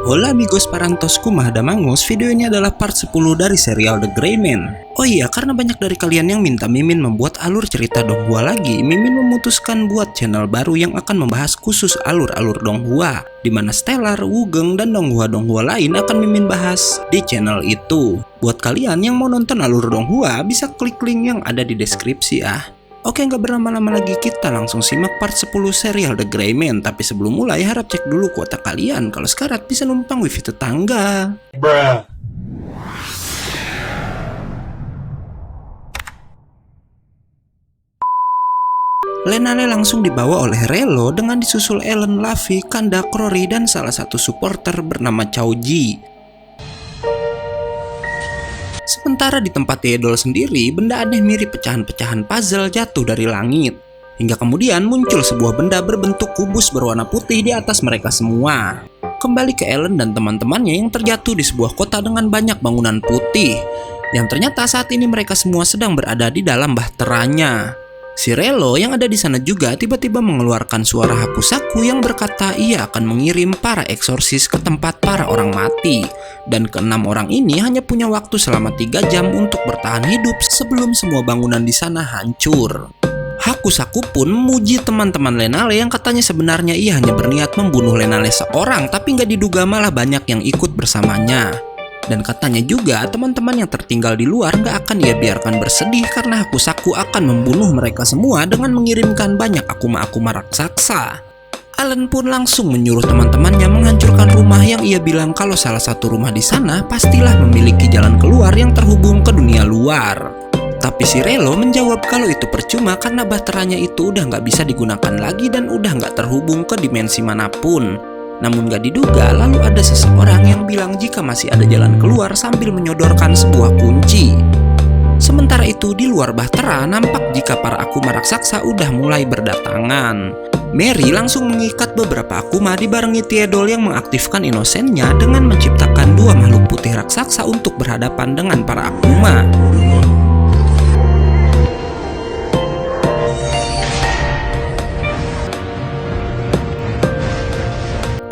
Hola amigos parantosku Mahadamangus, video ini adalah part 10 dari serial The Gray Man. Oh iya, karena banyak dari kalian yang minta Mimin membuat alur cerita Donghua lagi, Mimin memutuskan buat channel baru yang akan membahas khusus alur-alur Donghua, dimana Stellar, Wugeng, dan Donghua-Donghua lain akan Mimin bahas di channel itu. Buat kalian yang mau nonton alur Donghua, bisa klik link yang ada di deskripsi ya. Oke, nggak berlama-lama lagi, kita langsung simak part 10 serial The Gray Man. Tapi sebelum mulai, harap cek dulu kuota kalian. Kalau sekarat bisa numpang wifi tetangga. Bruh. Lenale langsung dibawa oleh Relo dengan disusul Ellen, Luffy, Kanda, Crowry, dan salah satu supporter bernama Chouji. Sementara di tempat Theodol sendiri, benda aneh mirip pecahan-pecahan puzzle jatuh dari langit. Hingga kemudian muncul sebuah benda berbentuk kubus berwarna putih di atas mereka semua. Kembali ke Ellen dan teman-temannya yang terjatuh di sebuah kota dengan banyak bangunan putih. Yang ternyata saat ini mereka semua sedang berada di dalam bahteranya. Si Relo yang ada di sana juga tiba-tiba mengeluarkan suara Hakusaku yang berkata ia akan mengirim para eksorsis ke tempat para orang mati. Dan keenam orang ini hanya punya waktu selama 3 jam untuk bertahan hidup sebelum semua bangunan di sana hancur. Hakusaku pun memuji teman-teman Lenale yang katanya sebenarnya ia hanya berniat membunuh Lenale seorang, tapi nggak diduga malah banyak yang ikut bersamanya. Dan katanya juga teman-teman yang tertinggal di luar nggak akan ia biarkan bersedih karena Hakusaku akan membunuh mereka semua dengan mengirimkan banyak akuma-akuma raksasa. Allen pun langsung menyuruh teman-temannya menghancurkan rumah yang ia bilang kalau salah satu rumah di sana pastilah memiliki jalan keluar yang terhubung ke dunia luar. Tapi si Relo menjawab kalau itu percuma karena bahteranya itu udah nggak bisa digunakan lagi dan udah nggak terhubung ke dimensi manapun. Namun gak diduga lalu ada seseorang yang bilang jika masih ada jalan keluar sambil menyodorkan sebuah kunci. Sementara itu di luar bahtera nampak jika para akuma raksasa udah mulai berdatangan. Mary langsung mengikat beberapa akuma dibarengi Theodol yang mengaktifkan inosennya dengan menciptakan 2 makhluk putih raksasa untuk berhadapan dengan para akuma.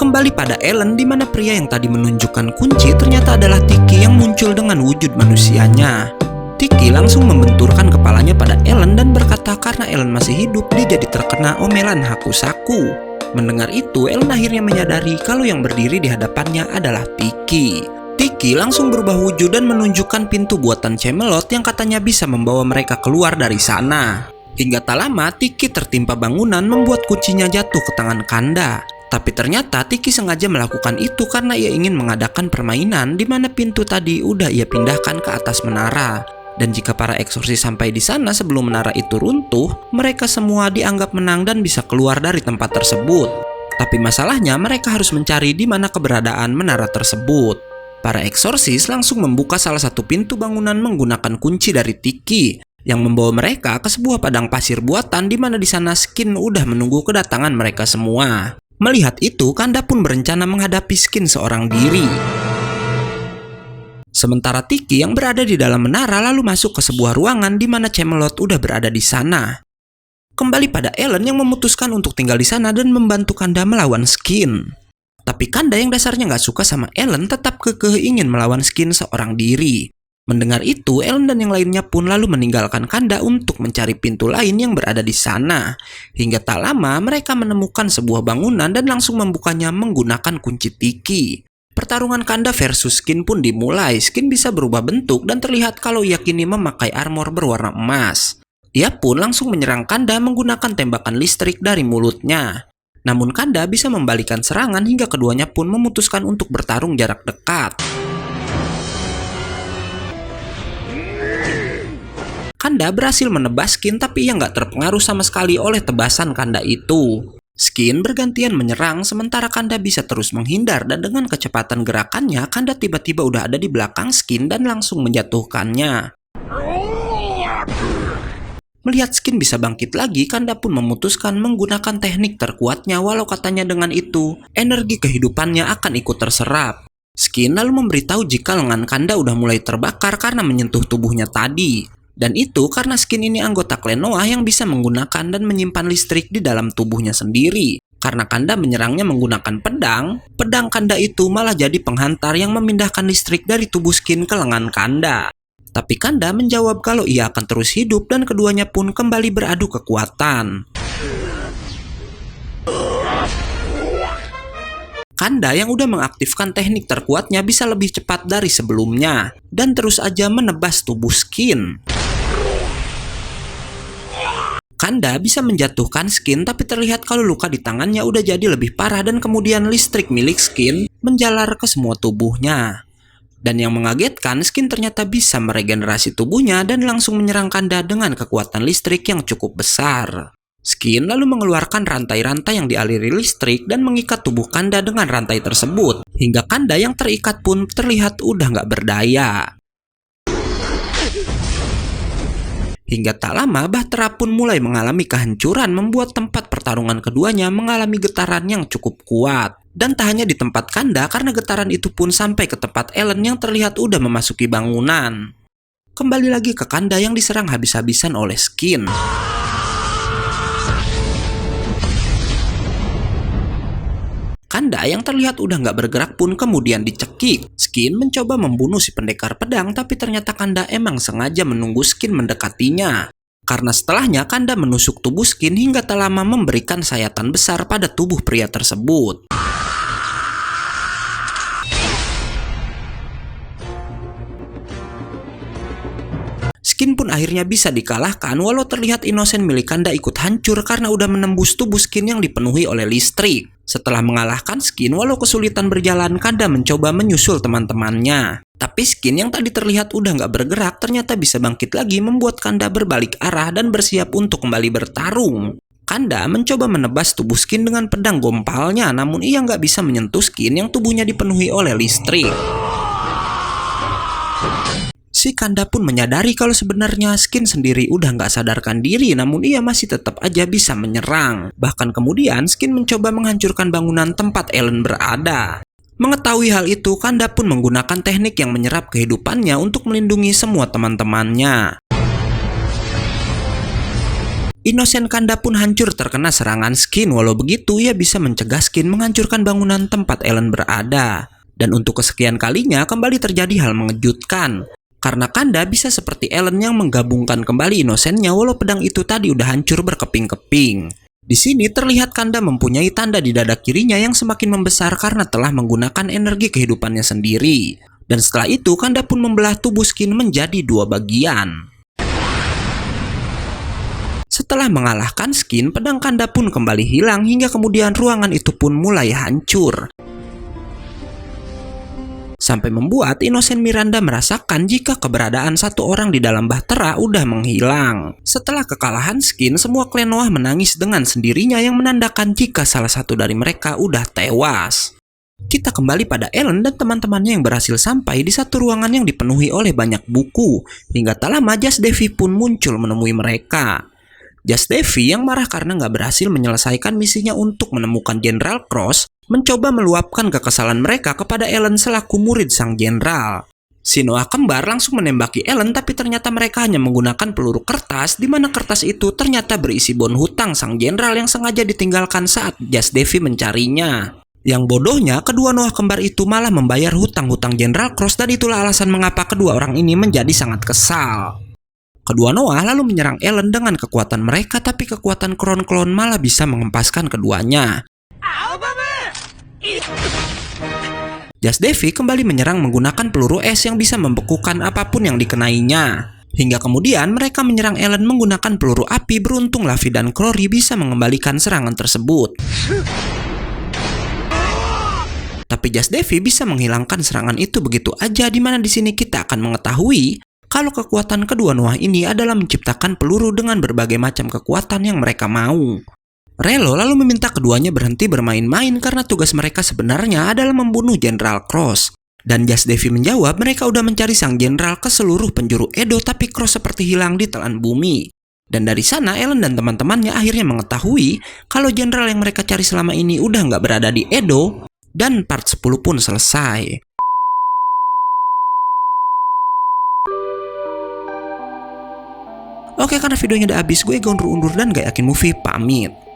Kembali pada Ellen di mana pria yang tadi menunjukkan kunci ternyata adalah Tiki yang muncul dengan wujud manusianya. Tiki langsung membenturkan kepalanya pada Ellen dan berkata karena Ellen masih hidup dia jadi terkena omelan Hakusaku. Mendengar itu Ellen akhirnya menyadari kalau yang berdiri di hadapannya adalah Tiki. Tiki langsung berubah wujud dan menunjukkan pintu buatan Camelot yang katanya bisa membawa mereka keluar dari sana. Hingga tak lama Tiki tertimpa bangunan membuat kuncinya jatuh ke tangan Kanda. Tapi ternyata Tiki sengaja melakukan itu karena ia ingin mengadakan permainan di mana pintu tadi udah ia pindahkan ke atas menara. Dan jika para eksorsis sampai di sana sebelum menara itu runtuh, mereka semua dianggap menang dan bisa keluar dari tempat tersebut. Tapi masalahnya mereka harus mencari di mana keberadaan menara tersebut. Para eksorsis langsung membuka salah satu pintu bangunan menggunakan kunci dari Tiki yang membawa mereka ke sebuah padang pasir buatan di mana di sana Skin udah menunggu kedatangan mereka semua. Melihat itu, Kanda pun berencana menghadapi Skin seorang diri. Sementara Tiki yang berada di dalam menara lalu masuk ke sebuah ruangan di mana Camelot udah berada di sana. Kembali pada Ellen yang memutuskan untuk tinggal di sana dan membantu Kanda melawan Skin. Tapi Kanda yang dasarnya nggak suka sama Ellen tetap kekeh ingin melawan Skin seorang diri. Mendengar itu, Ellen dan yang lainnya pun lalu meninggalkan Kanda untuk mencari pintu lain yang berada di sana. Hingga tak lama, mereka menemukan sebuah bangunan dan langsung membukanya menggunakan kunci Tiki. Pertarungan Kanda versus Skin pun dimulai. Skin bisa berubah bentuk dan terlihat kalau ia kini memakai armor berwarna emas. Ia pun langsung menyerang Kanda menggunakan tembakan listrik dari mulutnya. Namun Kanda bisa membalikan serangan hingga keduanya pun memutuskan untuk bertarung jarak dekat. Kanda berhasil menebas Skin tapi ia nggak terpengaruh sama sekali oleh tebasan Kanda itu. Skin bergantian menyerang sementara Kanda bisa terus menghindar dan dengan kecepatan gerakannya Kanda tiba-tiba udah ada di belakang Skin dan langsung menjatuhkannya. Melihat Skin bisa bangkit lagi, Kanda pun memutuskan menggunakan teknik terkuatnya walau katanya dengan itu energi kehidupannya akan ikut terserap. Skin lalu memberitahu jika lengan Kanda udah mulai terbakar karena menyentuh tubuhnya tadi. Dan itu karena Skin ini anggota Klonoa yang bisa menggunakan dan menyimpan listrik di dalam tubuhnya sendiri. Karena Kanda menyerangnya menggunakan pedang, pedang Kanda itu malah jadi penghantar yang memindahkan listrik dari tubuh Skin ke lengan Kanda. Tapi Kanda menjawab kalau ia akan terus hidup dan keduanya pun kembali beradu kekuatan. Kanda yang udah mengaktifkan teknik terkuatnya bisa lebih cepat dari sebelumnya dan terus aja menebas tubuh Skin. Kanda bisa menjatuhkan Skin, tapi terlihat kalau luka di tangannya udah jadi lebih parah dan kemudian listrik milik Skin menjalar ke semua tubuhnya. Dan yang mengagetkan, Skin ternyata bisa meregenerasi tubuhnya dan langsung menyerang Kanda dengan kekuatan listrik yang cukup besar. Skin lalu mengeluarkan rantai-rantai yang dialiri listrik dan mengikat tubuh Kanda dengan rantai tersebut, hingga Kanda yang terikat pun terlihat udah nggak berdaya. Hingga tak lama, Bahtera pun mulai mengalami kehancuran, membuat tempat pertarungan keduanya mengalami getaran yang cukup kuat. Dan tak hanya di tempat Kanda, karena getaran itu pun sampai ke tempat Ellen yang terlihat udah memasuki bangunan. Kembali lagi ke Kanda yang diserang habis-habisan oleh Skin. Kanda yang terlihat udah nggak bergerak pun kemudian dicekik. Skin mencoba membunuh si pendekar pedang, tapi ternyata Kanda emang sengaja menunggu Skin mendekatinya. Karena setelahnya Kanda menusuk tubuh Skin hingga tak lama memberikan sayatan besar pada tubuh pria tersebut. Skin pun akhirnya bisa dikalahkan, walau terlihat Innocent milik Kanda ikut hancur karena udah menembus tubuh Skin yang dipenuhi oleh listrik. Setelah mengalahkan Skin, walau kesulitan berjalan, Kanda mencoba menyusul teman-temannya. Tapi Skin yang tadi terlihat udah nggak bergerak ternyata bisa bangkit lagi, membuat Kanda berbalik arah dan bersiap untuk kembali bertarung. Kanda mencoba menebas tubuh Skin dengan pedang gompalnya, namun ia nggak bisa menyentuh Skin yang tubuhnya dipenuhi oleh listrik. Si Kanda pun menyadari kalau sebenarnya Skin sendiri udah nggak sadarkan diri, namun ia masih tetap aja bisa menyerang. Bahkan kemudian Skin mencoba menghancurkan bangunan tempat Ellen berada. Mengetahui hal itu, Kanda pun menggunakan teknik yang menyerap kehidupannya untuk melindungi semua teman-temannya. Innocent Kanda pun hancur terkena serangan Skin, walau begitu ia bisa mencegah Skin menghancurkan bangunan tempat Ellen berada. Dan untuk kesekian kalinya kembali terjadi hal mengejutkan. Karena Kanda bisa seperti Ellen yang menggabungkan kembali Innocent-nya walau pedang itu tadi udah hancur berkeping-keping. Di sini terlihat Kanda mempunyai tanda di dada kirinya yang semakin membesar karena telah menggunakan energi kehidupannya sendiri. Dan setelah itu Kanda pun membelah tubuh Skin menjadi dua bagian. Setelah mengalahkan Skin, pedang Kanda pun kembali hilang hingga kemudian ruangan itu pun mulai hancur. Sampai membuat Innocent Miranda merasakan jika keberadaan satu orang di dalam Bahtera udah menghilang. Setelah kekalahan Skin, semua klan Noah menangis dengan sendirinya yang menandakan jika salah satu dari mereka udah tewas. Kita kembali pada Ellen dan teman-temannya yang berhasil sampai di satu ruangan yang dipenuhi oleh banyak buku. Hingga tak lama Jas Devi pun muncul menemui mereka. Jas Devi yang marah karena nggak berhasil menyelesaikan misinya untuk menemukan Jenderal Cross, mencoba meluapkan kekesalan mereka kepada Ellen selaku murid sang jenderal. Si Noah kembar langsung menembaki Ellen, tapi ternyata mereka hanya menggunakan peluru kertas, di mana kertas itu ternyata berisi bon hutang sang jenderal yang sengaja ditinggalkan saat Jas Devi mencarinya. Yang bodohnya, kedua Noah kembar itu malah membayar hutang-hutang Jenderal Cross, dan itulah alasan mengapa kedua orang ini menjadi sangat kesal. Kedua Noah lalu menyerang Ellen dengan kekuatan mereka, tapi kekuatan klon-klon malah bisa mengempaskan keduanya. Jas Devi kembali menyerang menggunakan peluru es yang bisa membekukan apapun yang dikenainya. Hingga kemudian mereka menyerang Ellen menggunakan peluru api. Beruntung Lavi dan Clory bisa mengembalikan serangan tersebut. Tapi Jas Devi bisa menghilangkan serangan itu begitu aja, di mana di sini kita akan mengetahui kalau kekuatan kedua Noah ini adalah menciptakan peluru dengan berbagai macam kekuatan yang mereka mau. Relo lalu meminta keduanya berhenti bermain-main karena tugas mereka sebenarnya adalah membunuh Jenderal Cross. Dan Jas Devi menjawab mereka udah mencari sang jenderal ke seluruh penjuru Edo, tapi Cross seperti hilang di telan bumi. Dan dari sana Ellen dan teman-temannya akhirnya mengetahui kalau jenderal yang mereka cari selama ini udah nggak berada di Edo. Dan part 10 pun selesai. Oke, karena videonya udah habis, gue Gondru undur dan gak yakin movie pamit.